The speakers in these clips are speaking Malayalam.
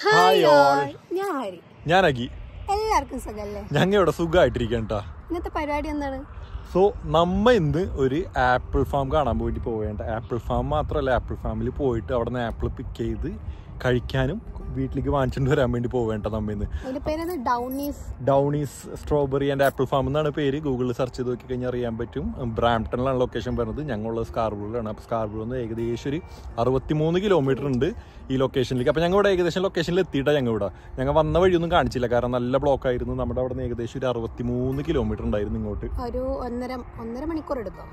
Hi all. ഞാൻ അഗി. എല്ലാവർക്കും സുഖല്ലേ? ഞങ്ങൾ ഇവിടെ സുഖമായിട്ടിരിക്കണ്ട. ഇന്നത്തെ പരിപാടി എന്താണ്? സോ നമ്മ ഇന്ന് ഒരു ആപ്പിൾ ഫാം കാണാൻ വേണ്ടി പോവേണ്ട. ആപ്പിൾ ഫാം മാത്രമല്ല, ആപ്പിൾ ഫാമിൽ പോയിട്ട് അവിടെ നിന്ന് ആപ്പിൾ പിക്ക് ചെയ്ത് കഴിക്കാനും വീട്ടിലേക്ക് വാങ്ങിച്ചിട്ട് വരാൻ വേണ്ടി പോവേണ്ട. നമ്മ ഇന്ന് ഡൗണീസ് സ്ട്രോബെറി ആൻഡ് ആപ്പിൾ ഫാം എന്നാണ് പേര്. ഗൂഗിളിൽ സെർച്ച് ചെയ്ത് നോക്കി കഴിഞ്ഞാൽ അറിയാൻ പറ്റും. ബ്രാംപ്ടണിലാണ് ലൊക്കേഷൻ വരുന്നത്. ഞങ്ങളുള്ളത് സ്കാർബറോയിലാണ്. അപ്പോൾ സ്കാർബറോയിൽ നിന്ന് ഏകദേശം ഒരു 63 കിലോമീറ്റർ ഉണ്ട് ഈ ലൊക്കേഷനിലേക്ക്. അപ്പോൾ ഞങ്ങൾ ഇവിടെ ഏകദേശം ലൊക്കേഷനിൽ എത്തിയിട്ടാണ് ഞങ്ങൾ വന്ന വഴിയൊന്നും കാണിച്ചില്ല, കാരണം നല്ല ബ്ലോക്ക് ആയിരുന്നു. നമ്മുടെ അവിടെ നിന്ന് ഏകദേശം ഒരു 63 കിലോമീറ്റർ ഉണ്ടായിരുന്നു ഇങ്ങോട്ട്. ഒരു ഒന്നര മണിക്കൂർ എടുത്തോ?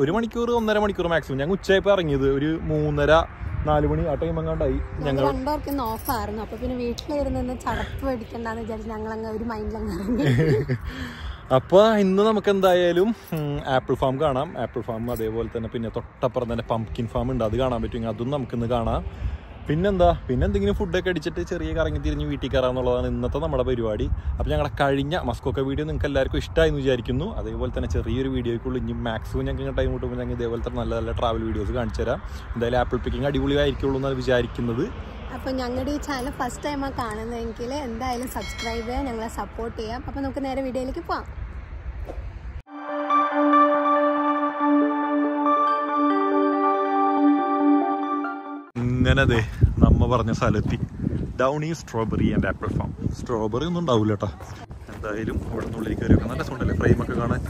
1 മണിക്കൂർ 1.5 മണിക്കൂർ മാക്സിമം. ഞങ്ങൾ ഉച്ചയായപ്പോൾ ഇറങ്ങിയത് ഒരു 3:30-4 മണി ആ ടൈം എങ്ങാണ്ടായി. ഞങ്ങൾ രണ്ടുപേർക്ക് ഓഫായിരുന്നു. അപ്പൊ പിന്നെ വീട്ടിലിരുന്ന് ചടപ്പ് മേടിക്കണ്ടെന്ന് വിചാരിച്ചു ഞങ്ങൾ ഒരു മൈൻഡിലങ്ങ് ഇറങ്ങി. അപ്പോൾ ഇന്ന് നമുക്ക് എന്തായാലും ആപ്പിൾ ഫാം കാണാം. ആപ്പിൾ ഫാം അതേപോലെ തന്നെ പിന്നെ തൊട്ടപ്പുറം തന്നെ പംകിൻ ഫാം ഉണ്ട്, അത് കാണാൻ പറ്റുമെങ്കിൽ അതും നമുക്കിന്ന് കാണാം. പിന്നെ എന്തെങ്കിലും ഫുഡൊക്കെ അടിച്ചിട്ട് ചെറിയ കറങ്ങി തിരിഞ്ഞ് വീട്ടിൽ കയറാമെന്നുള്ളതാണ് ഇന്നത്തെ നമ്മുടെ പരിപാടി. അപ്പോൾ ഞങ്ങളുടെ കഴിഞ്ഞ മസ്കോക്ക വീഡിയോ നിങ്ങൾക്ക് എല്ലാവർക്കും ഇഷ്ടമായെന്ന് വിചാരിക്കുന്നു. അതേപോലെ തന്നെ ചെറിയൊരു വീഡിയോയ്ക്കുള്ളൂ ഇനി മാക്സിമം ഞങ്ങൾക്ക് ടൈം കിട്ടുമ്പോൾ ഞങ്ങൾ ഇതേപോലത്തെ നല്ല നല്ല ട്രാവൽ വീഡിയോസ് കാണിച്ചു തരാം. എന്തായാലും ആപ്പിൾ പിക്കിങ് അടിപൊളിയായിരിക്കുള്ളൂ എന്നാണ് വിചാരിക്കുന്നത്. അപ്പോൾ ഞങ്ങളുടെ ഈ ചാനൽ ഫസ്റ്റ് ടൈമാണ് കാണുന്നതെങ്കിൽ എന്തായാലും സബ്സ്ക്രൈബ് ചെയ്യാം, ഞങ്ങളെ സപ്പോർട്ട് ചെയ്യാം. അപ്പോൾ നമുക്ക് നേരെ വീഡിയോയിലേക്ക് പോവാം. ഇങ്ങനെ നമ്മ പറഞ്ഞ സ്ഥലത്തി ഡൗണീസ് strawberry and apple farm. Strawberry ഒന്നും ഉണ്ടാവില്ല കേട്ടോ. എന്തായാലും ഇവിടെ നിന്നുള്ളിൽ കയറി വെക്കാം. നല്ല രസമുണ്ടല്ലേ ഫ്രെയിമൊക്കെ കാണാൻ.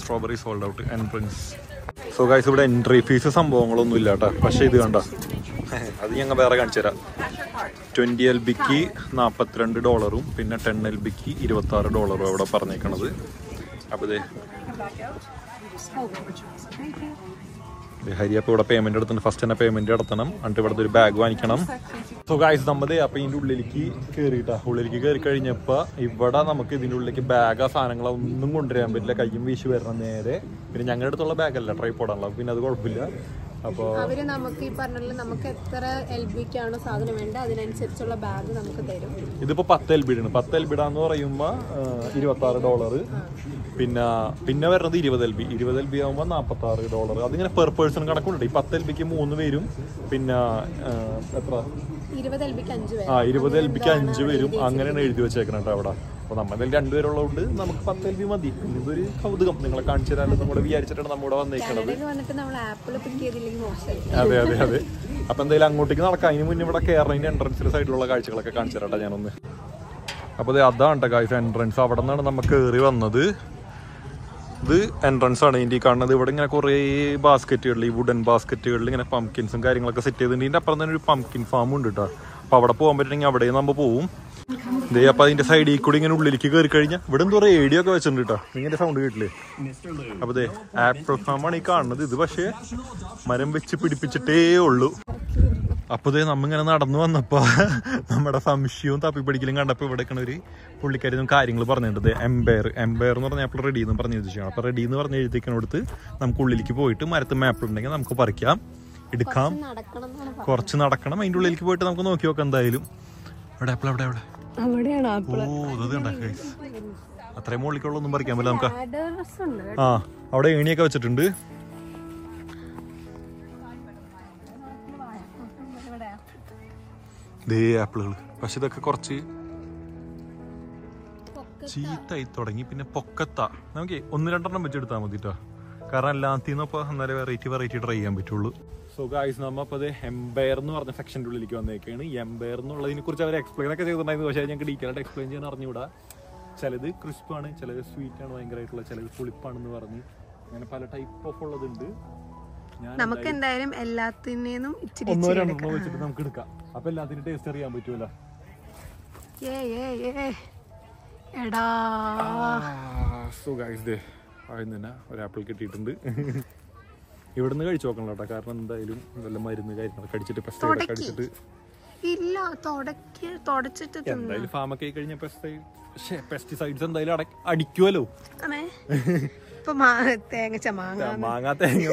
Strawberry sold out entrance. So guys, ഇവിടെ എൻട്രി ഫീസ് സംഭവങ്ങളൊന്നും ഇല്ല കേട്ടോ. പക്ഷേ ഇത് കണ്ട, അത് ഞങ്ങൾ വേറെ കാണിച്ചു തരാം. 20 LBക്ക് $42, പിന്നെ 10 LBക്ക് $26 അവിടെ പറഞ്ഞേക്കണത്. അപ്പോൾ ഹരിയപ്പോൾ ഇവിടെ പേയ്മെന്റ് എടുത്തിട്ടുണ്ട്. ഫസ്റ്റ് തന്നെ പേയ്മെന്റ് നടത്തണം, എന്നിട്ട് ഇവിടുത്തെ ഒരു ബാഗ് വാങ്ങിക്കണം. സോ ഗൈസ്, നമ്മതേ അപ്പോൾ ഇതിൻ്റെ ഉള്ളിലേക്ക് കയറിയിട്ടാ. ഉള്ളിലേക്ക് കയറി കഴിഞ്ഞപ്പോൾ ഇവിടെ നമുക്ക് ഇതിൻ്റെ ഉള്ളിലേക്ക് ബാഗോ സാധനങ്ങളോ ഒന്നും കൊണ്ടുവരാൻ പറ്റില്ല. കയ്യും വീശി വരണം നേരെ. പിന്നെ ഞങ്ങളുടെ അടുത്തുള്ള ബാഗല്ല, ട്രൈപോഡാണല്ലോ, പിന്നെ അത് കുഴപ്പമില്ല. അപ്പോൾ അവര് നമുക്ക് ഈ പറഞ്ഞ നമുക്ക് എത്ര LBക്കാണോ സാധനം വേണ്ട അതിനനുസരിച്ചുള്ള ബാഗ് നമുക്ക് തരും. ഇതിപ്പോൾ 10 LB ആണ്. 10 LB എന്ന് പറയുമ്പോൾ $26. പിന്നെ വരുന്നത് 20 LB. 20 LB ആകുമ്പോൾ $46. അതിങ്ങനെ പെർ പേഴ്സൺ കണക്കുണ്ട്. ഈ 10 LBക്ക് 3 പേരും, പിന്നെ എത്ര 20 LBക്ക് 5 പേരും. 20 LBക്ക് 5 പേരും അങ്ങനെയാണ് എഴുതി വെച്ചേക്കണം കേട്ടോ അവിടെ. അപ്പോൾ നമ്മളിൽ 2 പേരുള്ളതുകൊണ്ട് നമുക്ക് 10 LB മതി. ഇതൊരു കൗതുകം നിങ്ങളെ കാണിച്ചു തരാനും നമ്മുടെ വിചാരിച്ചിട്ടാണ് നമ്മുടെ വന്നേക്കണത്. അതെ. അപ്പോൾ എന്തായാലും അങ്ങോട്ടേക്ക് നടക്കാം. അതിന് മുന്നേ ഇവിടെ കയറുന്നതിൻ്റെ എൻട്രൻസിൻ്റെ സൈഡിലുള്ള കാഴ്ചകളൊക്കെ കാണിച്ചു തരാം ഞാനൊന്ന്. അപ്പോൾ അതാണ് ഗൈസ് എൻട്രൻസ്. അവിടെ നിന്നാണ് നമ്മൾ കയറി വന്നത്. ഇത് എൻട്രൻസ് ആണ്. ഇതിൻ്റെ കാണുന്നത് ഇവിടെ ഇങ്ങനെ കുറേ ബാസ്ക്കറ്റുകളിൽ, ഈ വുഡൻ ബാസ്ക്കറ്റുകളിൽ ഇങ്ങനെ പംകിൻസും കാര്യങ്ങളൊക്കെ സെറ്റ് ചെയ്തിട്ടുണ്ട്. ഇതിൻ്റെ അപ്പുറം തന്നെ ഒരു പംകിൻ ഫാം ഉണ്ട് കേട്ടോ. അപ്പോൾ അവിടെ പോകാൻ പറ്റുന്നെങ്കിൽ അവിടെ നമ്മൾ പോവും. അപ്പോൾ അതിന്റെ സൈഡിൽ കൂടി ഇങ്ങനെ ഉള്ളിലേക്ക് കയറി കഴിഞ്ഞാൽ ഇവിടെ എന്തോ റേഡിയോ ഒക്കെ വെച്ചിട്ടുണ്ട് കേട്ടോ. ഇങ്ങനെ സൗണ്ട് കേട്ടില്ലേ? അപ്പോൾ ആപ്പിൾ ഫാമാണ് ഈ കാണുന്നത്. ഇത് പക്ഷേ മരം വെച്ച് പിടിപ്പിച്ചിട്ടേ ഉള്ളൂ. അപ്പോൾ നമ്മിങ്ങനെ നടന്നു വന്നപ്പോൾ നമ്മുടെ സംശയവും തപ്പിപ്പിടിക്കലും കണ്ടപ്പോൾ ഇവിടെ ഒരു പുള്ളിക്കാരി കാര്യങ്ങൾ പറഞ്ഞിട്ടുണ്ട്. എംപയർ എന്ന് പറഞ്ഞ ആപ്പിൾ റെഡി എന്ന് പറഞ്ഞ് എഴുതിച്ചാണ്. അപ്പോൾ റെഡി എന്ന് പറഞ്ഞ് എഴുതിക്കണടുത്ത് നമുക്ക് ഉള്ളിലേക്ക് പോയിട്ട് മരത്ത് ആപ്പിൾ ഉണ്ടെങ്കിൽ നമുക്ക് പറിക്കാം, എടുക്കാം. കുറച്ച് നടക്കണം. അതിൻ്റെ ഉള്ളിലേക്ക് പോയിട്ട് നമുക്ക് നോക്കി നോക്കാം. എന്തായാലും അവിടെ ആപ്പിൾ അവിടെ അത്രയും മുകളിലേക്കുള്ളൊന്നും പറിക്കാൻ പറ്റില്ല നമുക്ക്. അവിടെ ഏണിയൊക്കെ വെച്ചിട്ടുണ്ട്. ആപ്പിളുകൾ പക്ഷെ ഇതൊക്കെ കുറച്ച് ചീത്തായി തുടങ്ങി. പിന്നെ പൊക്കത്താ നമുക്ക് 1-2 വെച്ചെടുത്താൽ മതി കേട്ടോ. കാരണം എല്ലാത്തിന്നും ഇപ്പോൾ എന്നാലും വെറൈറ്റി ട്രൈ ചെയ്യാൻ പറ്റുള്ളൂ. സോ ഗൈസ്, നമ്മപ്പോൾ എംപയർ എന്ന് പറഞ്ഞ സെക്ഷൻ്റെ ഉള്ളിലേക്ക് വന്നേക്കാണ്. ഈ എംപയർ എന്നുള്ളതിനെ കുറിച്ച് അവർ എക്സ്പ്ലെയിൻ ഒക്കെ ചെയ്തിട്ടുണ്ടായിരുന്നു. പക്ഷേ ഞങ്ങൾക്ക് ഡീറ്റെയിലായിട്ട് എക്സ്പ്ലെയിൻ ചെയ്യാൻ അറിഞ്ഞുകൂടാ. ചിലത് ക്രിസ്പാണ്, ചിലത് സ്വീറ്റാണ് ഭയങ്കരമായിട്ടുള്ള, ചിലത് പുളിപ്പാണെന്ന് പറഞ്ഞ് അങ്ങനെ പല ടൈപ്പ് ഓഫ് ഉള്ളതുണ്ട്. നമുക്ക് എന്തായാലും എല്ലാത്തിനും വെച്ചിട്ട് നമുക്ക് എടുക്കാം. അപ്പൊ എല്ലാത്തിനും ടേസ്റ്റ് അറിയാൻ പറ്റുമല്ലോ. സോ ഗൈസ്, ആദ്യം തന്നെ ഒരു ആപ്പിൾ കിട്ടിയിട്ടുണ്ട്. ഇവിടുന്ന് കഴിച്ചു നോക്കണം കേട്ടോ. കാരണം എന്തായാലും നല്ല മരുന്ന് കാര്യങ്ങളൊക്കെ അടിച്ചിട്ട് പെസ്റ്റിസൈഡൊക്കെ അടിച്ചിട്ട് എന്തായാലും ഫാമൊക്കെ ആയി കഴിഞ്ഞ പെസ്റ്റിസൈഡ്സ് എന്തായാലും അടിക്കുമല്ലോ. മാങ്ങാ തേങ്ങ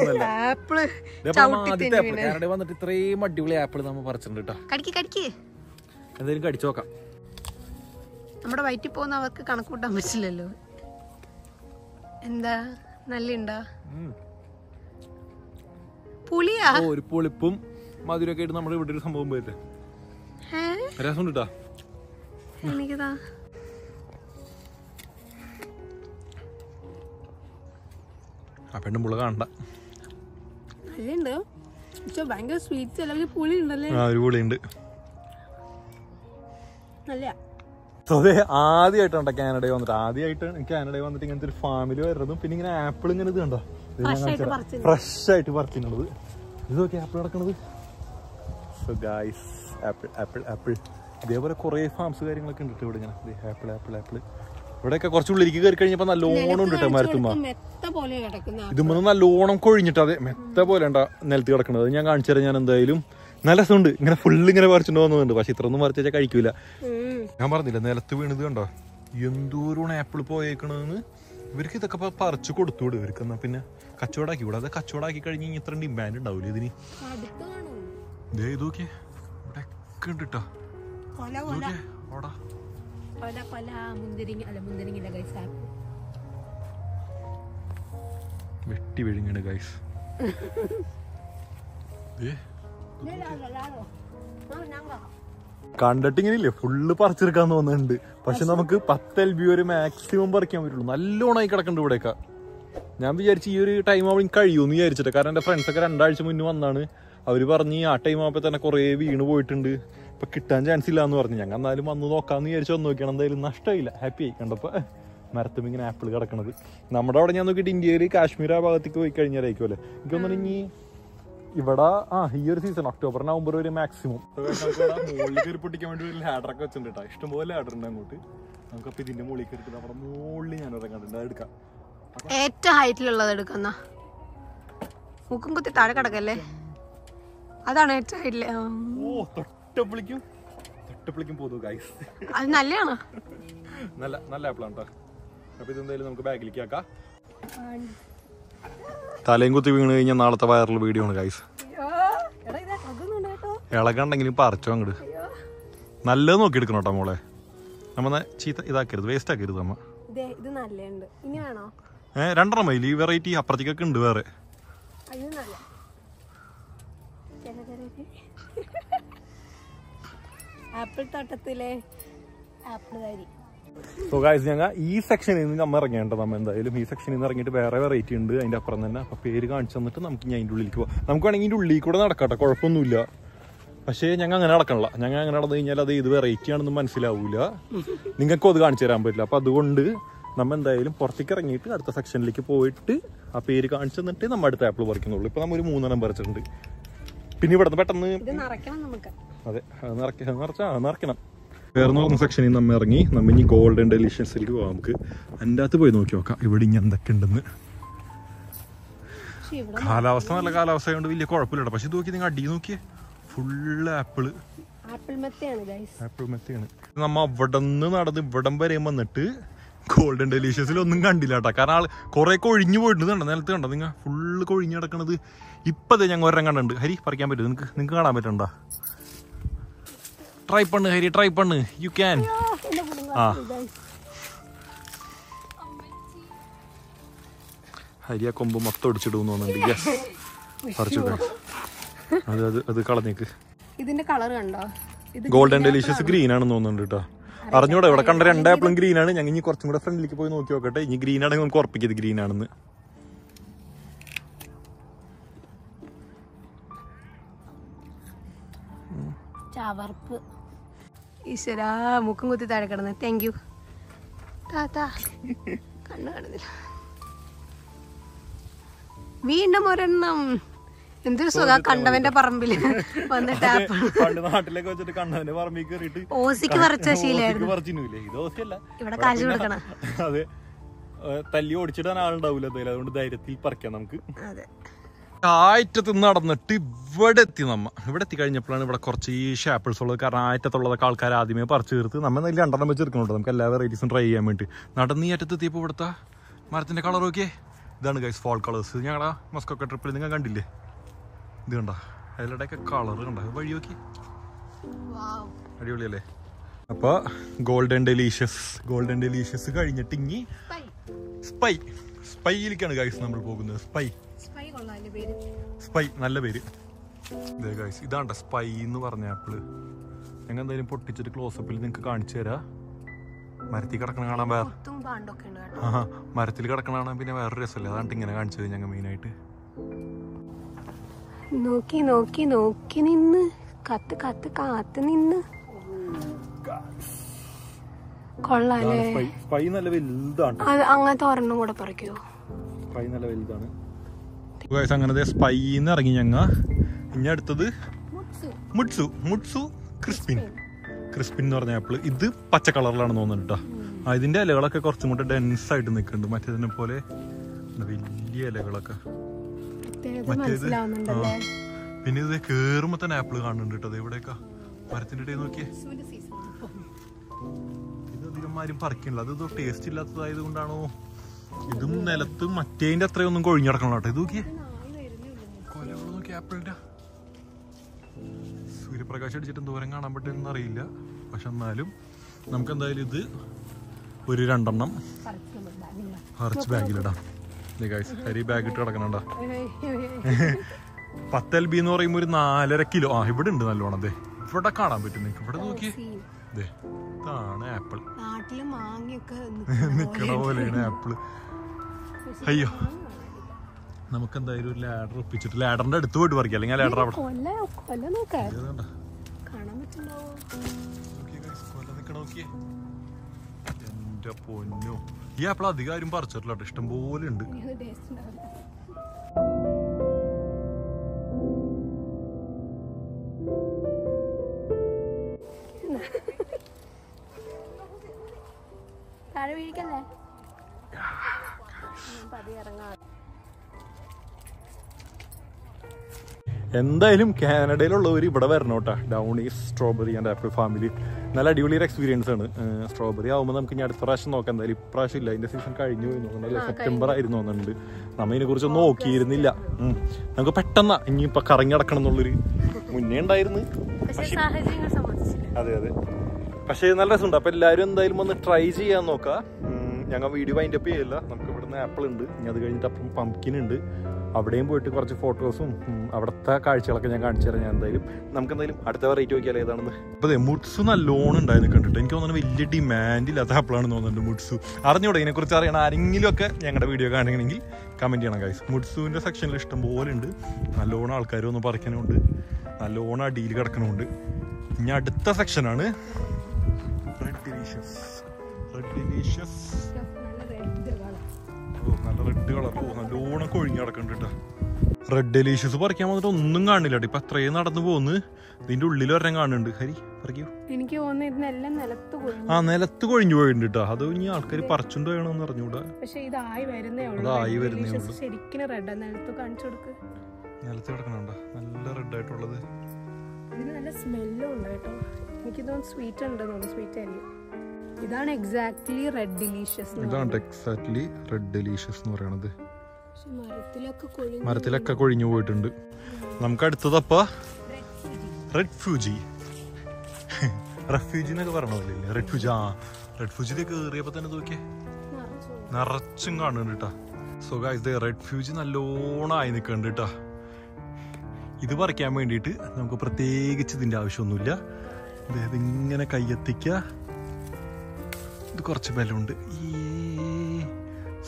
വന്നിട്ട് ഇത്രയും അടിപൊളി ആപ്പിൾ നമ്മൾ പറിച്ചിട്ടുണ്ട് കേട്ടോ. എന്തായാലും കടിച്ചു നോക്കാം. നമ്മുടെ വയറ്റിൽ പോകുന്ന അവർക്ക് കണക്കൂട്ടാൻ പറ്റില്ലല്ലോ. എന്താ നല്ല പുളിയാ? ഒരു പുളിപ്പും മധുരമൊക്കെ ആയിട്ട് നമ്മുടെ ഇവിടെ ഒരു സംഭവം പോയില്ലേ, രസം കിട്ടാ. എനിക്കതാ ആ പെണ്ണും പുള കാണണ്ട. നല്ലുണ്ട്, പക്ഷെ ഭയങ്കര സ്വീറ്റ്സ് അല്ലെങ്കിൽ പുളി ഉണ്ടല്ലേ. ഒരു പുളിയുണ്ട്. നല്ല അതെ, ആദ്യമായിട്ടാണ് കാനഡയിൽ വന്നിട്ട്, കാനഡയിൽ വന്നിട്ട് ഇങ്ങനത്തെ ഒരു ഫാമിലി വരുന്നതും. പിന്നെ ഇങ്ങനെ ആപ്പിൾ ഇങ്ങനെ ഇത് കണ്ടോ, ഫ്രഷ് ആയിട്ട് പറിച്ചിട്ടുള്ളത്. ഇത് നോക്കി ആപ്പിൾ നടക്കണത്. So guys, apple apple apple. ഇതേപോലെ കുറെ ഫാംസ് കാര്യങ്ങളൊക്കെ ഉണ്ട് ഇവിടെ. ഇങ്ങനെ ആപ്പിൾ ആപ്പിൾ ആപ്പിൾ. ഇവിടെയൊക്കെ കുറച്ചുള്ളിലേക്ക് കയറി കഴിഞ്ഞപ്പോ നല്ലോണം ഉണ്ട് കേട്ടോ മരത്തുമ്മ. ഇതുമ്മ നല്ലോണം കൊഴിഞ്ഞിട്ട്, അതെ മെത്ത പോലെ ഉണ്ടാ നിലത്ത് കിടക്കണത്. ഞാൻ കാണിച്ചു തരാം. ഞാൻ എന്തായാലും നല്ല രസമുണ്ട്. ഇങ്ങനെ ഫുള്ള് ഇങ്ങനെ പറിച്ചിട്ട് പോകുന്നുണ്ട്. പക്ഷെ ഇത്രയൊന്നും പറിച്ചു വെച്ചാൽ കഴിക്കൂല. ഞാൻ പറഞ്ഞില്ല, നിലത്ത് വീണത് കണ്ടോ, എന്തോരം ആപ്പിൾ പോയേക്കണെന്ന്. ഇവർക്ക് ഇതൊക്കെ പറിച്ചു കൊടുത്തുകൂടെ ഇവർക്ക്? എന്നാ പിന്നെ കച്ചവടാക്കി കൂടെ. അത് കച്ചവടാക്കി കഴിഞ്ഞ് ഇത്ര ഡിമാൻഡ് ഉണ്ടാവില്ല ഇതിന്. ഇത് നോക്കിയേ, ഇവിടെ ഒക്കെ ഉണ്ട് കേട്ടോ. വെട്ടി വിഴുങ്ങണ് ഗൈസ്. കണ്ടിട്ട് ഇങ്ങനെയില്ലേ, ഫുള്ള് പറിച്ചെടുക്കാൻ തോന്നുന്നുണ്ട്. പക്ഷെ നമുക്ക് 10 LB വരെ മാക്സിമം പറിക്കാൻ പറ്റുള്ളൂ. നല്ലോണമായി കിടക്കുന്നുണ്ട് ഇവിടെയൊക്കെ. ഞാൻ വിചാരിച്ചു ഈ ഒരു ടൈം ആവുമ്പോൾ കഴിയുമെന്ന് വിചാരിച്ചിട്ട്. കാരണം എൻ്റെ ഫ്രണ്ട്സൊക്കെ 2 ആഴ്ച മുന്നേ വന്നാണ്. അവർ പറഞ്ഞ് ആ ടൈം ആകുമ്പോൾ തന്നെ കുറേ വീണ് പോയിട്ടുണ്ട്, ഇപ്പൊ കിട്ടാൻ ചാൻസ് ഇല്ല എന്ന് പറഞ്ഞു. ഞങ്ങൾ എന്നാലും വന്ന് നോക്കാമെന്ന് വിചാരിച്ചു വന്ന് നോക്കിയാണ്. എന്തായാലും നഷ്ടമില്ല, ഹാപ്പിയായി കണ്ടപ്പോൾ മരത്തും ഇങ്ങനെ ആപ്പിൾ കിടക്കണത്. നമ്മുടെ അവിടെ ഞാൻ നോക്കിയിട്ട് ഇന്ത്യയിൽ കാശ്മീർ ആ ഭാഗത്തേക്ക് പോയി കഴിഞ്ഞാലായിരിക്കുമല്ലേ എനിക്ക് തോന്നുന്നു. ഇനി ഇവിടെ ഈ ഒരു സീസൺ ഒക്ടോബർ നവംബർ വരെ മാക്സിമം. മുകളിൽ കയറി പൊട്ടിക്കാൻ വേണ്ടി ഒരു ലാഡറൊക്കെ വെച്ചിട്ടുണ്ട് കേട്ടോ. ഇഷ്ടംപോലെ ലാഡർ ഉണ്ട് അങ്ങോട്ട്. നമുക്കപ്പോൾ ഇതിന്റെ മുകളിൽ കയറി നമ്മുടെ മുകളിൽ ഞാൻ കണ്ടിട്ടുണ്ട്. അത് എടുക്കാം. ഏറ്റവും ഹൈറ്റിലുള്ളത് എടുക്കുന്ന മുക്കും കുത്തി താഴെ കിടക്കല്ലേ, അതാണ് ഏറ്റവും ഹൈറ്റില്. തൊട്ടപ്പിളിക്കും പോകുന്നു ഗൈസ്. അത് നല്ലതാണ്, നല്ല ആപ്പിളാണ് കേട്ടോ. അപ്പൊ ഇതെന്തായാലും നമുക്ക് ബാഗിലേക്ക് ആക്കാം. തലയും കുത്തി വീണ് കഴിഞ്ഞാൽ നാളത്തെ വൈറൽ വീഡിയോ ആണ് ഗൈസ്. ഇളകണ്ടെങ്കിലും പറിച്ചോ അങ്ങോട്ട്. നല്ലത് നോക്കി എടുക്കണം കേട്ടോ മോളെ. നമ്മ ചീത്ത ഇതാക്കരുത്, വേസ്റ്റ് ആക്കരുത്. നമ്മ രണ്ടെണ്ണം മൈൽ ഈ വെറൈറ്റി അപ്പുറത്തേക്കൊക്കെ ഉണ്ട് വേറെ. ആപ്പിൾ തോട്ടത്തിലെ ആപ്പിൾ കാരി. സോ ഗൈസ്, ഞങ്ങൾ ഈ സെക്ഷനിൽ നിന്ന് നമ്മൾ ഇറങ്ങിയാണ്ടോ. നമ്മൾ എന്തായാലും ഈ സെക്ഷനിൽ നിന്ന് ഇറങ്ങിയിട്ട് വേറെ വെറൈറ്റി ഉണ്ട് അതിൻ്റെ അപ്പുറം തന്നെ. അപ്പോൾ പേര് കാണിച്ചു തന്നിട്ട് നമുക്ക് ഞാൻ അതിൻ്റെ ഉള്ളിലേക്ക് പോകാം. നമുക്ക് വേണമെങ്കിൽ ഇതിൻ്റെ ഉള്ളിൽ കൂടെ നടക്കാട്ടെ, കുഴപ്പമൊന്നുമില്ല. പക്ഷേ ഞങ്ങൾ അങ്ങനെ നടക്കണില്ല. ഞങ്ങൾ അങ്ങനെ നടന്നു കഴിഞ്ഞാൽ അത് ഇത് വെറൈറ്റി ആണെന്ന് മനസ്സിലാവില്ല, നിങ്ങൾക്കും അത് കാണിച്ചു തരാൻ പറ്റില്ല. അപ്പോൾ അതുകൊണ്ട് നമ്മൾ എന്തായാലും പുറത്തേക്ക് ഇറങ്ങിയിട്ട് അടുത്ത സെക്ഷനിലേക്ക് പോയിട്ട് ആ പേര് കാണിച്ചു തന്നിട്ട് നമ്മൾ അടുത്ത ആപ്പിൾ പറിക്കുന്നുള്ളൂ. ഇപ്പോൾ നമ്മൾ ഒരു 3 പറിച്ചിട്ടുണ്ട്. പിന്നെ ഇവിടെ നിന്ന് പെട്ടെന്ന് അതെ നിറയ്ക്കണം. വേറെ നോക്കുന്ന സെക്ഷനിൽ നമ്മൾ ഇറങ്ങി. നമ്മൾ ഇനി ഗോൾഡൻ ഡെലിഷ്യസിലേക്ക് പോകാം. നമുക്ക് അതിൻ്റെ അകത്ത് പോയി നോക്കി നോക്കാം ഇവിടെ ഇനി എന്തൊക്കെ ഉണ്ടെന്ന്. കാലാവസ്ഥ നല്ല കാലാവസ്ഥ കൊണ്ട് വലിയ കുഴപ്പമില്ല. പക്ഷെ ഇത് നോക്കി നിങ്ങൾ അടി നോക്കിയേ, ഫുള്ള് ആപ്പിള് മെത്തയാണ്. നമ്മ അവിടെ നിന്ന് നടന്ന് ഇവിടം വരെ വന്നിട്ട് ഗോൾഡൻ ഡെലീഷ്യസിൽ ഒന്നും കണ്ടില്ല കേട്ടോ. കാരണം കുറെ കൊഴിഞ്ഞു പോയിട്ടുണ്ട്. കണ്ടോ നിലത്ത് കണ്ടോ നിങ്ങൾ, ഫുള്ള് കൊഴിഞ്ഞ് കിടക്കണത്. ഇപ്പതേ ഞങ്ങൾ ഒരെണ്ണം കണ്ടുണ്ട്. ഹരി പറിക്കാൻ പറ്റും നിങ്ങൾക്ക് കാണാൻ പറ്റണ്ട? ട്രൈ പണ്ണ് ഹരി, ട്രൈ പണ്ണ്, യു ക്യാൻ. ഹരി ആ കൊമ്പ് മൊത്തം ഒടിച്ചിടുന്നു തോന്നുന്നുണ്ട്. യെസ്, പറിച്ചിട്ടേ. അത് കളഞ്ഞേക്ക്. ഇതിന്റെ കളർ കണ്ടോ? ഗോൾഡൻ ഡെലീഷ്യസ് ഗ്രീൻ ആണെന്ന് തോന്നുന്നുണ്ട് കേട്ടോ. അറിഞ്ഞൂടെ, ഇവിടെ കണ്ട 2 ആപ്പിളും ഗ്രീൻ ആണ്. ഞങ്ങൾ ഇനി കുറച്ചും കൂടെ ഫ്രണ്ടിലേക്ക് പോയി നോക്കി നോക്കട്ടെ. ഇനി ഗ്രീൻ ആണെങ്കിൽ നമുക്ക് ഉറപ്പിക്കത് ഗ്രീൻ ആണെന്ന്. ഈശ്വരാ, മുക്കും കുത്തി താഴെ കിടന്ന്. Thank you. കണ്ണു കാണുന്നില്ല. വീണ്ടും ഒരെണ്ണം. എന്തൊരു സുഖ കണ്ടവന്റെ പറമ്പില് വന്നിട്ട് നാട്ടിലേക്ക് വെച്ചിട്ട് കണ്ടവന്റെ പറമ്പിൽ കയറിയിട്ട് ഓസിക്ക് പറിച്ച ശീലമായിരുന്നു. ഇവിടെ കാശ് കൊടുക്കണം. അതെ, തല്ലി ഓടിച്ചിടാൻ ആളുണ്ടാവില്ല എന്തായാലും. അതുകൊണ്ട് ധൈര്യത്തിൽ പറിക്കാം നമുക്ക്. ആയറ്റത്ത് നടന്നിട്ട് ഇവിടെ എത്തി. ഇവിടെ എത്തി കഴിഞ്ഞപ്പോഴാണ് ഇവിടെ കുറച്ച് ഈ ഷാപ്പിൾസ് ഉള്ളത്. കാരണം ആയറ്റത്തുള്ളതൊക്കെ ആൾക്കാർ ആദ്യമേ പറിച്ചു തീർത്ത് നമ്മൾ 2 വെച്ച് എടുക്കുന്നുണ്ട്. നമുക്ക് എല്ലാ വെറൈറ്റീസും ട്രൈ ചെയ്യാൻ വേണ്ടി. നടന്ന് ഈ അറ്റത്ത് എത്തിയപ്പോൾ ഇവിടുത്തെ മരത്തിന്റെ കളർ നോക്കിയേ. ഇതാണ് ഗൈസ് ഫോൾ കളേഴ്സ്. ഞങ്ങളുടെ മസ്കൊക്കെ ട്രിപ്പിൽ നിങ്ങൾ കണ്ടില്ലേ? ഇത് കണ്ട അതിലൂടെയൊക്കെ കളർ കണ്ട വഴി നോക്കി, അടിപൊളിയല്ലേ? അപ്പോൾ ഗോൾഡൻ ഡെലീഷ്യസ് കഴിഞ്ഞിട്ട് ഇനി സ്പൈയിലേക്കാണ് ഗൈസ് നമ്മൾ പോകുന്നത്. സ്പൈ നല്ല പേര്. ഇതാണ്ട സ്പൈ എന്ന് പറഞ്ഞ ആപ്പിള്. ഞങ്ങൾ എന്തായാലും പൊട്ടിച്ചിട്ട് ക്ലോസപ്പിൽ നിങ്ങൾക്ക് കാണിച്ചു തരാം. മരത്തിൽ കിടക്കണ കാണാൻ മരത്തിൽ കിടക്കണ കാണാൻ പിന്നെ വേറൊരു രസമല്ലേ, അതാണ് ഇങ്ങനെ കാണിച്ചത് ഞങ്ങൾ മെയിനായിട്ട്. നോക്കി നോക്കി നോക്കി നിന്ന് കത്ത് കത്ത് കാത്ത് നിന്ന് കൊള്ളാല്ലേ. സ്പൈ നല്ല വലുതാണ്. അങ്ങനത്തെ ഒരെണ്ണം കൂടെ പറിക്കോ. സ്പൈ നല്ല വലുതാണ്. അങ്ങനെ സ്പൈന്ന് ഇറങ്ങി ഞങ്ങ. ഇനി അടുത്തത് മുട്സു ക്രിസ്പിൻ എന്ന് പറഞ്ഞ ആപ്പിള്. ഇത് പച്ച കളറിലാണെന്ന് തോന്നുന്നു കേട്ടോ. ഇതിന്റെ ഇലകളൊക്കെ കുറച്ചും കൂടെ ഡെൻസ് ആയിട്ട് നിൽക്കുന്നുണ്ട്, മറ്റേതിനെ പോലെ വലിയ ഇലകളൊക്കെ. മറ്റേത് പിന്നെ ഇത് കേറുമ്പോ തന്നെ ആപ്പിള് കാണുന്നുണ്ട് കേട്ടോ. ഇവിടെയൊക്കെ മരത്തിന്റെ ഇടയിൽ നോക്കിയേ. ഇത് അധികമാരും പറിക്കണില്ല. അത് ടേസ്റ്റ് ഇല്ലാത്തതായത് കൊണ്ടാണോ ഇതും നിലത്ത് മറ്റേതിന്റെ അത്രയൊന്നും കൊഴിഞ്ഞു കിടക്കണം കേട്ടോ. ഇത് നോക്കിയേ കൊലകൾ നോക്കി ആപ്പിളിന്റെ. സൂര്യപ്രകാശം അടിച്ചിട്ട് ദൂരം കാണാൻ പറ്റുമെന്ന് അറിയില്ല, പക്ഷെ എന്നാലും നമുക്ക് എന്തായാലും ഇത് ഒരു 2 എണ്ണം പറിച്ച് ബാഗിലിടാം. ഹരി ബാഗ് ഇട്ട് കിടക്കണണ്ട. 10 LB എന്ന് പറയുമ്പോ ഒരു 4.5 കിലോ. ഇവിടെ ഉണ്ട് നല്ലോണം. അതെ ഇവിടെ കാണാൻ പറ്റും നിങ്ങൾക്ക്. ഇവിടെ നോക്കിയേ, ഇതാണ് ആപ്പിൾ. നിക്കണ പോലെയാണ് ആപ്പിള്. അയ്യോ, നമുക്ക് എന്തായാലും ഒരു ലാഡർ ഒപ്പിച്ചിട്ട് ലാഡറിന്റെ അടുത്ത് പോയിട്ട് പറിക്കാം, അല്ലെങ്കിൽ ലാഡർ അവിടെ എന്റെ പൊന്നു. ഈ ആപ്പിൾ അധികം ആരും പറിച്ചിട്ടില്ല കേട്ടോ, ഇഷ്ടം പോലെ ഉണ്ട്. എന്തായാലും കാനഡയിലുള്ളവർ ഇവിടെ വരണം കേട്ടോ. ഡൗണീസ് സ്ട്രോബെറി ആൻഡ് ആപ്പിൾ ഫാമിലി നല്ല അടിപൊളിയൊരു എക്സ്പീരിയൻസ് ആണ്. സ്ട്രോബെറി ആകുമ്പോൾ നമുക്ക് ഇനി അടുത്ത പ്രാവശ്യം നോക്കാം. എന്തായാലും ഇപ്രാവശ്യം ഇല്ല, അതിന്റെ സീസൺ കഴിഞ്ഞു പോയി തോന്നുന്നുണ്ട്. സെപ്റ്റംബർ ആയിരുന്നു തോന്നുന്നുണ്ട്. നമ്മ ഇതിനെ കുറിച്ചൊന്നും നോക്കിയിരുന്നില്ല. നമുക്ക് പെട്ടെന്ന് ഇനിയിപ്പൊ കറങ്ങി നടക്കണം എന്നുള്ളൊരു മുന്നേ ഉണ്ടായിരുന്നു. അതെ അതെ, പക്ഷേ നല്ല രസമുണ്ട്. അപ്പൊ എല്ലാവരും എന്തായാലും ഒന്ന് ട്രൈ ചെയ്യാൻ നോക്കാം. ഞങ്ങൾ വീഡിയോ വൈൻഡപ്പ് ചെയ്യില്ല. നമുക്ക് ഇവിടുന്ന് ആപ്പിൾ ഉണ്ട്, ഇനി അത് കഴിഞ്ഞിട്ട് അപ്പം പംകിൻ ഉണ്ട്. അവിടെയും പോയിട്ട് കുറച്ച് ഫോട്ടോസും അവിടുത്തെ കാഴ്ചകളൊക്കെ ഞാൻ കാണിച്ചു തരാം. ഞാൻ എന്തായാലും നമുക്ക് എന്തായാലും അടുത്ത വെറൈറ്റി നോക്കിയാൽ ഏതാണെന്ന്. അപ്പോൾ മുട്സു നല്ലോണം ഉണ്ടായിരുന്നു കണ്ടിട്ട്. എനിക്ക് തോന്നുന്നു വലിയ ഡിമാൻഡ് ഇല്ലാത്ത ആപ്പിളാണെന്ന് തോന്നുന്നുണ്ട് മുട്സു. അറിഞ്ഞൂടെ ഇതിനെക്കുറിച്ച് അറിയണം ആരെങ്കിലും ഒക്കെ ഞങ്ങളുടെ വീഡിയോ കാണണമെങ്കിൽ കമൻറ്റ് ചെയ്യണം ഗൈസ്. മുട്സുവിൻ്റെ സെക്ഷനിൽ ഇഷ്ടം പോലെ ഉണ്ട്. നല്ലോണം ആൾക്കാരൊന്നും പറിക്കാനുണ്ട്, നല്ലോണം അടിയിൽ കിടക്കണമുണ്ട്. ഇനി അടുത്ത സെക്ഷനാണ് റെഡ് ഡിലീഷ്യസ്. നല്ല റെഡ് കളർ. നല്ലോണം കൊഴിഞ്ഞ് കിടക്കുന്നുണ്ട് കേട്ടോ. റെഡ് ഡെലീഷ്യസ് പറിക്കാൻ വന്നിട്ട് ഒന്നും കാണില്ല. ഇപ്പൊ അത്രയും നടന്നു പോകുന്നു. ഇതിന്റെ ഉള്ളിൽ ഒരെണ്ണം കാണുന്നുണ്ട്. ഹരി പറിക്കൂ. എനിക്ക് നിലത്ത് കൊഴിഞ്ഞു പോയിട്ടുണ്ട് കേട്ടോ. അത് ഇനി ആൾക്കാർ പറിച്ചുണ്ടോ വേണമെന്ന് അറിഞ്ഞൂടാ. നിലത്ത് കിടക്കണുണ്ടോ നല്ല റെഡ് ആയിട്ടുള്ളത്. ഇതാണ് എക്സാക്ട്ലി റെഡ് ഡിലീഷ്യസ് എന്ന് പറയണത്. മരത്തിലൊക്കെ കൊഴിഞ്ഞു പോയിട്ടുണ്ട്. നമുക്ക് അടുത്തതപ്പ റെഡ്ഫ്യൂജി എന്നൊക്കെ പറഞ്ഞില്ലേ. റെഡ്ഫ്യൂജിയിലേക്ക് കയറിയപ്പോ തന്നെ നോക്കിയേ നിറച്ചും കാണുന്നുണ്ട് കേട്ടാ. സോ ഗൈസ് റെഡ്ഫ്യൂജി നല്ലോണം ആയി നിൽക്കുന്നുണ്ട് കേട്ടാ. ഇത് പറിക്കാൻ വേണ്ടിയിട്ട് നമുക്ക് പ്രത്യേകിച്ച് ഇതിന്റെ ആവശ്യമൊന്നുമില്ല. ഇതിങ്ങനെ കയ്യെത്തിക്കുക. ഇത് കുറച്ച് ബലമുണ്ട്.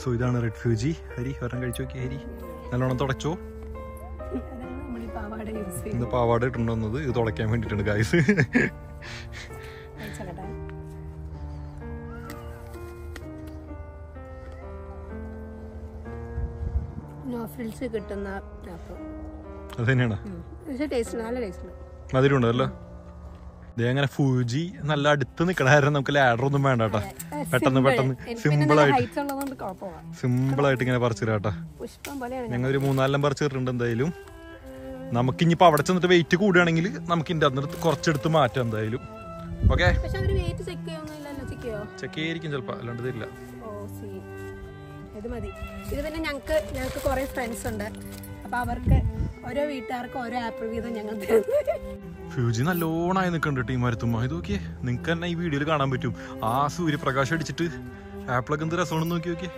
സോ ഇതാണ് റെഡ്ഫ്യൂജി. ഹരി ഒരെണ്ണം കഴിച്ചു നോക്കി. ഹരി നല്ലോണം തുടച്ചോ. ഇന്ന് പാവാട ഇട്ടുണ്ടോന്നത് ഇത് തുടയ്ക്കാൻ വേണ്ടിയിട്ടുണ്ട് ഗൈസ്. അത് തന്നെയാണ്. മധുരമുണ്ടല്ലോ. ഇതേങ്ങനെ ഫൂജി നല്ല അടുത്ത് നിക്കണായിരുന്നു. നമുക്ക് ലാഡർ ഒന്നും വേണ്ട കേട്ടാ. പെട്ടെന്ന് സിമ്പിളായിട്ട് ഇങ്ങനെ പറിച്ചു തരാട്ടാ. ഞങ്ങൾ ഒരു 3-4 പറിച്ചിട്ടുണ്ട്. എന്തായാലും നമുക്കിനിയിപ്പോ അവിടെ ചെന്നിട്ട് വെയിറ്റ് കൂടുകയാണെങ്കിൽ നമുക്ക് ഇതിന്റെ അതിനകത്ത് കുറച്ചെടുത്ത് മാറ്റാം എന്തായാലും. ഓക്കെ, ചെക്ക് ചെയ്യായിരിക്കും ചിലപ്പോ, അല്ലാണ്ട് തരില്ല. ഇത് പിന്നെ ഞങ്ങൾക്ക് കുറെ ഫ്രണ്ട്സ് ഉണ്ട്. അപ്പൊ അവർക്ക് ഓരോ വീട്ടുകാർക്ക് ഓരോ ആപ്പിൾ വീതം ഞങ്ങൾ ഫ്യൂജി നല്ലോണായി നിൽക്കുന്നുണ്ട് ഈ മരത്തുമ്മ. ഇത് നോക്കിയേ, നിങ്ങൾക്ക് തന്നെ ഈ വീഡിയോയിൽ കാണാൻ പറ്റും. ആ സൂര്യപ്രകാശം അടിച്ചിട്ട് ആപ്പിളൊക്കെ എന്ത് രസമാണെന്ന് നോക്കി നോക്കിയേ.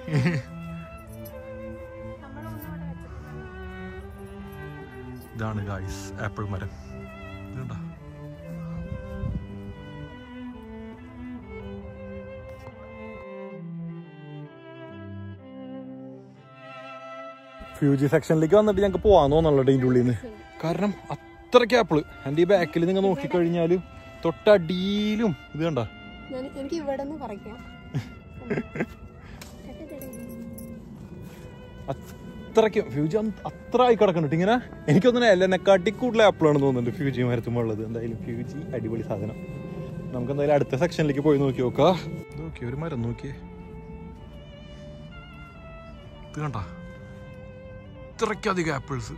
ഇതാണ് ഗായ്സ് ആപ്പിൾ മരം. ഇതുണ്ടോ? ഫ്യൂജി സെക്ഷനിലേക്ക് വന്നിട്ട് ഞങ്ങൾക്ക് പോവാന്ന് തോന്നുന്നുള്ളൂ ഇതിൻ്റെ ഉള്ളിൽ നിന്ന്. കാരണം അത്രയ്ക്ക് ആപ്പിള്. എൻ്റെ ഈ ബാക്കിൽ നിങ്ങൾ നോക്കിക്കഴിഞ്ഞാലും തൊട്ടടിയിലും ഇത് കണ്ട. എനിക്ക് ഇവിടെ നിന്ന് പറിക്കാം. അത്രയ്ക്കും ഫ്യൂജി അത്ര ആയി കിടക്കുന്നുണ്ട് ഇങ്ങനെ. എനിക്കൊന്നും എന്നെക്കാട്ടി കൂടുതൽ ആപ്പിളാണെന്ന് തോന്നുന്നുണ്ട് ഫ്യൂജി മരത്തുമ്പോൾ ഉള്ളത്. എന്തായാലും ഫ്യൂജി അടിപൊളി സാധനം. നമുക്ക് എന്തായാലും അടുത്ത സെക്ഷനിലേക്ക് പോയി നോക്കി നോക്കാം. നോക്കിയേ ഒരു മരം നോക്കിയേ, ഇത് കണ്ട ഇത്രയ്ക്കധികം ആപ്പിൾസ്.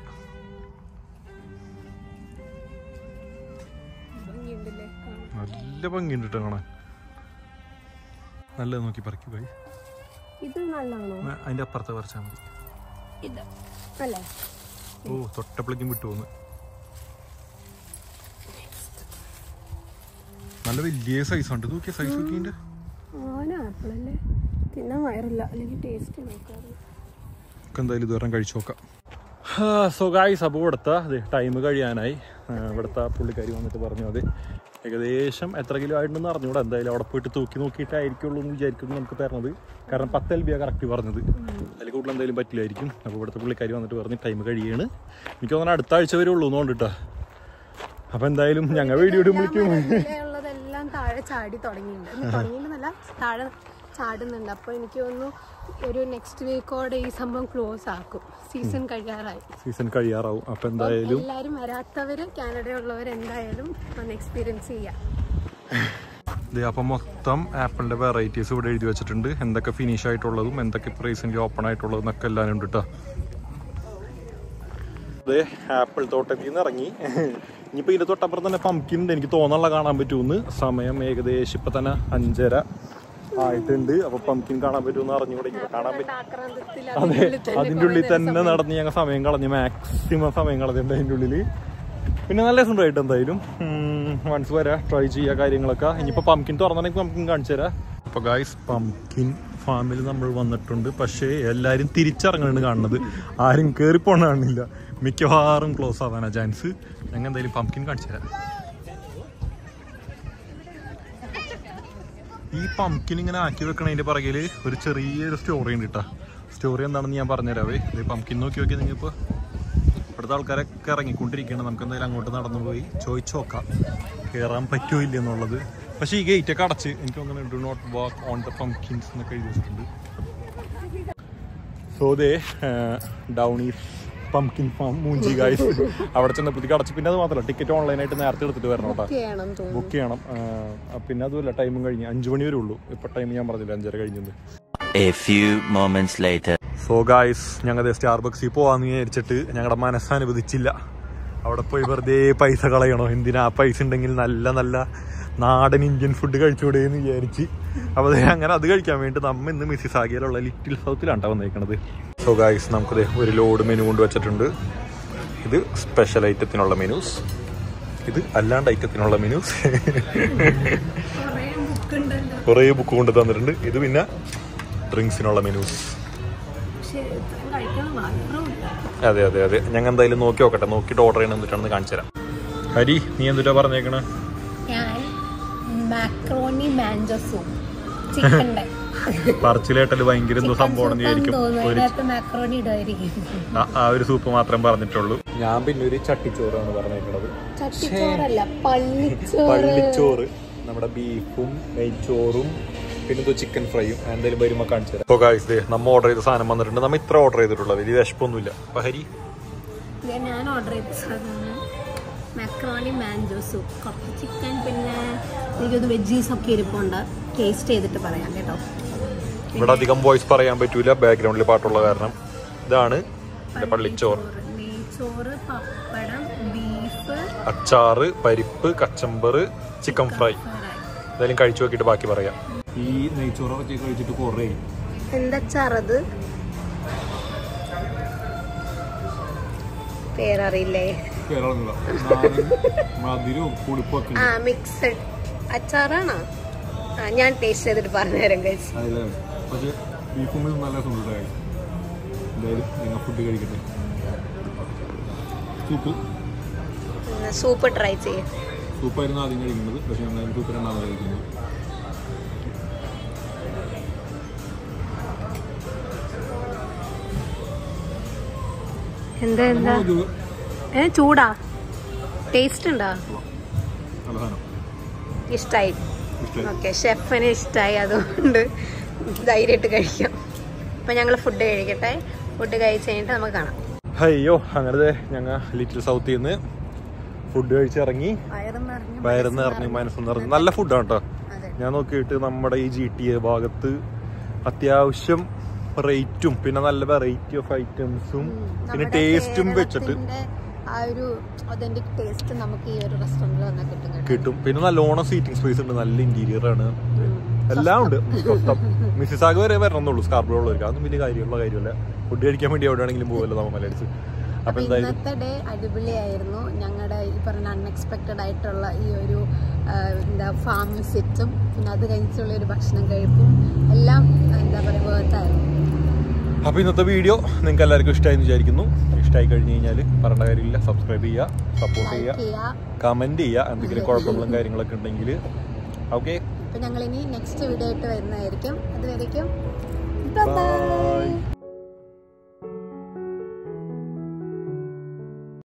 നല്ല ഭംഗിയുണ്ട് കേട്ടോ കാണാൻ. നല്ലത് നോക്കി പറിക്കുക. അതിന്റെ അപ്പുറത്തെ പറിച്ചാൽ മതി. ഓ തൊട്ടപ്പളേക്കും വിട്ടുപോന്ന്. നല്ല വലിയ സൈസ് ഉണ്ട്. നോക്കിയ സൈസ് നോക്കിന്റെ എന്തായാലും ഇതുവരെ കഴിച്ചു നോക്കാം. സോ ഗായ്സ്, അപ്പോൾ ഇവിടുത്തെ ടൈം കഴിയാനായി. ഇവിടുത്തെ പുള്ളിക്കാരി വന്നിട്ട് പറഞ്ഞു അത് ഏകദേശം എത്ര കിലോ ആയിട്ടുണ്ടെന്ന് അറിഞ്ഞൂടെ. എന്തായാലും അവിടെ പോയിട്ട് തൂക്കി നോക്കിയിട്ടായിരിക്കുള്ളൂ എന്ന് വിചാരിക്കുന്നു നമുക്ക് തരണത്. കാരണം 10 LB കറക്റ്റ് പറഞ്ഞത്. അതിൽ കൂടുതൽ എന്തായാലും പറ്റില്ലായിരിക്കും. അപ്പോൾ ഇവിടുത്തെ പുള്ളിക്കാരി വന്നിട്ട് പറഞ്ഞ് ടൈം കഴിയാണ്. എനിക്ക് തോന്നുന്നു അടുത്ത ആഴ്ച വരെ ഉള്ളൂ എന്നുകൊണ്ടിട്ടാ. അപ്പോൾ എന്തായാലും ഞങ്ങൾ വീഡിയോ ഇടുമ്പോഴേക്കും താഴെ ചാടി തുടങ്ങിയിട്ടുണ്ട്. താഴെ ചാടുന്നുണ്ട്. അപ്പോൾ എനിക്ക് തോന്നുന്നു ഒരു നെക്സ്റ്റ് വീക്കോടെ ഈ സംഭവം ക്ലോസ് ആക്കും. സീസൺ കഴിയാറാവും. അപ്പൊ എന്തായാലും എല്ലാവരും വരാത്തവര്, കാനഡയുള്ളവർ എന്തായാലും ഒന്ന് എക്സ്പീരിയൻസ് ചെയ്യാം. അപ്പൊ മൊത്തം ആപ്പിളിന്റെ വെറൈറ്റീസ് ഇവിടെ എഴുതി വെച്ചിട്ടുണ്ട്. എന്തൊക്കെ ഫിനിഷ് ആയിട്ടുള്ളതും എന്തൊക്കെ റീസെന്റ് ഓപ്പൺ ആയിട്ടുള്ളതും ഒക്കെ എല്ലാവരും ഉണ്ട് കേട്ടോ. അതെ, ആപ്പിൾ തോട്ടത്തിൽ നിന്ന് ഇറങ്ങി. ഇനിയിപ്പോ ഇതിന്റെ തൊട്ടപ്പുറം തന്നെ പംകിൻ ഉണ്ട്. എനിക്ക് തോന്നാനുള്ള കാണാൻ പറ്റുമെന്ന്. സമയം ഏകദേശം ഇപ്പൊ തന്നെ 5:30 ആയിട്ടുണ്ട്. അപ്പൊ പംകിൻ കാണാൻ പറ്റുമെന്ന് അറിഞ്ഞുകൂടെ കാണാൻ പറ്റും. അതെ, അതിൻ്റെ ഉള്ളിൽ തന്നെ നടന്ന് ഞങ്ങൾ സമയം കളഞ്ഞു. മാക്സിമം സമയം കളഞ്ഞിട്ടുണ്ട് അതിൻ്റെ ഉള്ളിൽ. പിന്നെ നല്ല രസമുണ്ടായിട്ട് എന്തായാലും വൺസ് വരാം, ട്രൈ ചെയ്യുക കാര്യങ്ങളൊക്കെ. ഇനിയിപ്പോ പംകിൻ തുറന്നിട്ടുണ്ടെങ്കിൽ പംകിൻ കാണിച്ചു തരാം. അപ്പൊ ഗായ്സ്, പംകിൻ ഫാമിൽ നമ്മൾ വന്നിട്ടുണ്ട്. പക്ഷേ എല്ലാവരും തിരിച്ചിറങ്ങാണ് കാണുന്നത്. ആരും കയറിപ്പോണ കാണില്ല. മിക്കവാറും ക്ലോസ് ആവാനാ ചാൻസ്. ഞങ്ങൾ എന്തായാലും പംകിൻ കാണിച്ചു തരാം. ഈ പംകിൻ ഇങ്ങനെ ആക്കി വെക്കണതിന്റെ പുറകിൽ ഒരു ചെറിയൊരു സ്റ്റോറി ഉണ്ട് കേട്ടോ. സ്റ്റോറി എന്താണെന്ന് ഞാൻ പറഞ്ഞുതരാവേ. ഇത് പംകിൻ നോക്കി നോക്കി നിങ്ങളിപ്പോൾ ഇവിടുത്തെ ആൾക്കാരൊക്കെ ഇറങ്ങിക്കൊണ്ടിരിക്കുകയാണ്. നമുക്ക് എന്തായാലും അങ്ങോട്ട് നടന്നു പോയി ചോദിച്ചു നോക്കാം കയറാൻ പറ്റുമോ ഇല്ല എന്നുള്ളത്. പക്ഷേ ഈ ഗേറ്റൊക്കെ അടച്ച് എനിക്ക് തോന്നുന്നു do not walk on the pumpkins എന്നൊക്കെ എഴുതി വെച്ചിട്ടുണ്ട്. സോ ദേ ഡൗൺ ഈസ് പംകിൻ ഫാം മൂഞ്ചി ഗായ്സ്. അവിടെ ചെന്നപ്പോഴത്തേക്ക് അടച്ച്. പിന്നെ അത് മാത്രമല്ല, ടിക്കറ്റ് ഓൺലൈനായിട്ട് നേരത്തെ എടുത്തിട്ട് വരണം കേട്ടോ. ബുക്ക് ചെയ്യണം. പിന്നെ അതുമല്ല, ടൈമും കഴിഞ്ഞ് 5 മണി വരെ ഉള്ളൂ. ഇപ്പൊ ടൈം ഞാൻ പറഞ്ഞില്ല, 5:30 കഴിഞ്ഞത്. സോ ഗായ്സ്, ഞങ്ങൾ സ്റ്റാർബക്സിൽ പോവാന്ന് വിചാരിച്ചിട്ട് ഞങ്ങളുടെ മനസ്സനുവദിച്ചില്ല. അവിടെ പോയി വെറുതെ പൈസ കളയണോ? എന്തിനാ? പൈസ ഉണ്ടെങ്കിൽ നല്ല നല്ല നാടൻ ഇന്ത്യൻ ഫുഡ് കഴിച്ചുകൂടെ എന്ന് വിചാരിച്ച്. അപ്പോൾ അങ്ങനെ അത് കഴിക്കാൻ വേണ്ടി നമ്മ ഇന്ന് മിസിസാഗിയിലുള്ള ലിറ്റിൽ സൗത്തിലാണ് വന്നേക്കണത്. സോ ഗായ്സ്, നമുക്കത് ഒരു ലോഡ് മെനു കൊണ്ട് വെച്ചിട്ടുണ്ട്. ഇത് സ്പെഷ്യൽ ഐറ്റത്തിനുള്ള മെനൂസ്, ഇത് അല്ലാണ്ട് ഐറ്റത്തിനുള്ള മെനൂസ്. കുറേ ബുക്ക് കൊണ്ട് തന്നിട്ടുണ്ട്. ഇത് പിന്നെ ഡ്രിങ്ക്സിനുള്ള മെനൂസ്. അതെ അതെ അതെ, ഞങ്ങൾ എന്തായാലും നോക്കി നോക്കട്ടെ. നോക്കിയിട്ട് ഓർഡർ ചെയ്യണം. എന്നിട്ടാണെന്ന് കാണിച്ചു തരാം. ഹരി, നീ എന്തിട്ടാ പറഞ്ഞേക്കണേ? പറച്ചിലേട്ടല് ഭയങ്കര എന്തോ സംഭവം വിചാരിക്കും. ആ ഒരു സൂപ്പ് മാത്രം പറഞ്ഞിട്ടുള്ളൂ. ഞാൻ പിന്നെ ഒരു ചട്ടിച്ചോറാണ് പറഞ്ഞേക്കണത്. പള്ളിച്ചോറ്, നമ്മുടെ ബീഫും നെയ്ച്ചോറും പിന്നെ ചിക്കൻ ഫ്രൈയും. എന്തായാലും വരുമ്പോൾ കാണിച്ചു തരാം. അപ്പോൾ ഗായ്സ്, നമ്മ ഓർഡർ ചെയ്ത സാധനം വന്നിട്ടുണ്ട്. നമ്മ ഇത്ര ഓർഡർ ചെയ്തിട്ടുള്ളത്, വലിയ വിശപ്പൊന്നുമില്ല. അപ്പൊ ഹരി, ഞാൻ ഓർഡർ ചെയ്ത മാക്രോണി മാൻജോ സൂപ്പ്, കുറച്ച് ചിക്കൻ, പിന്നെ എനിക്കൊന്ന് വെജീസ് ഒക്കെ ഇരിപ്പുണ്ട്. ടേസ്റ്റ് ചെയ്തിട്ട് പറയാം കേട്ടോ. ഇവിടെ അധികം വോയിസ് പറയാൻ പറ്റൂല, ബാക്ക്ഗ്രൗണ്ടിൽ പാട്ടുള്ള കാരണം. ഇതാണ് പള്ളിച്ചോറ്, നെയ്ച്ചോറ്, പപ്പടം, ബീഫ്, അച്ചാറ്, പരിപ്പ്, കച്ചമ്പറ്, ചിക്കൻ ഫ്രൈ. എന്തായാലും കഴിച്ചു നോക്കിയിട്ട് ബാക്കി പറയാം. ഈ നെയ്ച്ചോറൊക്കെ കഴിച്ചിട്ട് കുറേ എന്തച്ചാറത് പേരറിയില്ലേ? മിക്സഡ് അച്ചാറാണോ? ഞാൻ ടേസ്റ്റ് ചെയ്തിട്ട് പറഞ്ഞുതരാം കഴിച്ചു. ഫുഡ് കഴിക്കട്ടെ. സൂപ്പ് ട്രൈ ചെയ്യും. സൂപ്പായിരുന്നു ആദ്യം കഴിക്കുന്നത്, പക്ഷെ ഞങ്ങൾ സൂപ്പ് രണ്ടാമത് കഴിക്കുന്നത്. എന്താ ചൂടാ? ടേസ്റ്റ് ഉണ്ടോ? ഇഷ്ടായി. ഓക്കെ, ഷെഫിന് ഇഷ്ടായി, അതുകൊണ്ട് ധൈര്യമായിട്ട് കഴിക്കാം. അപ്പൊ ഞങ്ങൾ ഫുഡ് കഴിക്കട്ടെ. ഫുഡ് കഴിച്ച് കഴിഞ്ഞിട്ട് നമുക്ക് കാണാം. അയ്യോ, അങ്ങനെ ഞങ്ങൾ ലിറ്റിൽ സൗത്തിൽ നിന്ന് ഫുഡ് കഴിച്ചിറങ്ങി. വയറുന്ന് ഇറങ്ങി, മനസ്സെന്ന് ഇറങ്ങി. നല്ല ഫുഡാണ് കേട്ടോ. ഞാൻ നോക്കിയിട്ട് നമ്മുടെ ഈ GTA ഭാഗത്ത് അത്യാവശ്യം റേറ്റും പിന്നെ നല്ല വെറൈറ്റി ഓഫ് ഐറ്റംസും പിന്നെ ടേസ്റ്റും വെച്ചിട്ട് കിട്ടും. പിന്നെ നല്ലോണം സീറ്റിംഗ് സ്പേസ് ഉണ്ട്, നല്ല ഇന്റീരിയർ ആണ്, എല്ലാം ഉണ്ട്. മിസിസാഗ് വരെ വരണമെന്നുള്ളൂ സ്കാർബറോ ഉള്ളവർക്ക്, അതൊന്നും വലിയ കാര്യമല്ല. ഫുഡ് കഴിക്കാൻ വേണ്ടി എവിടെയാണെങ്കിലും പോകുമല്ലോ നമ്മൾ മലയാളിച്ച്. അപ്പൊ ഇന്നത്തെ ഡേ അടിപൊളിയായിരുന്നു. ഞങ്ങളുടെ ഈ പറഞ്ഞ അൺഎക്സ്പെക്റ്റഡ് ആയിട്ടുള്ള ഈ ഒരു ഫാം വിസിറ്റും പിന്നെ അത് കഴിച്ചുള്ള ഒരു ഭക്ഷണം കഴിപ്പും എല്ലാം എന്താ പറയുക വേർത്തായിരുന്നു. അപ്പോൾ ഇന്നത്തെ വീഡിയോ നിങ്ങൾക്ക് എല്ലാവർക്കും ഇഷ്ടമായെന്ന് വിചാരിക്കുന്നു. ഇഷ്ടമായി കഴിഞ്ഞ് കഴിഞ്ഞാൽ പറയേണ്ട കാര്യമില്ല, സബ്സ്ക്രൈബ് ചെയ്യുക, സപ്പോർട്ട് ചെയ്യുക, കമൻറ്റ് ചെയ്യുക. എന്തെങ്കിലും കുഴപ്പങ്ങളും കാര്യങ്ങളൊക്കെ ഉണ്ടെങ്കിൽ. ഓക്കെ, അപ്പോൾ ഞങ്ങളിനി നെക്സ്റ്റ് വീഡിയോ ആയിട്ട് വരുന്നതായിരിക്കും. അതുവരേക്കും ബൈ.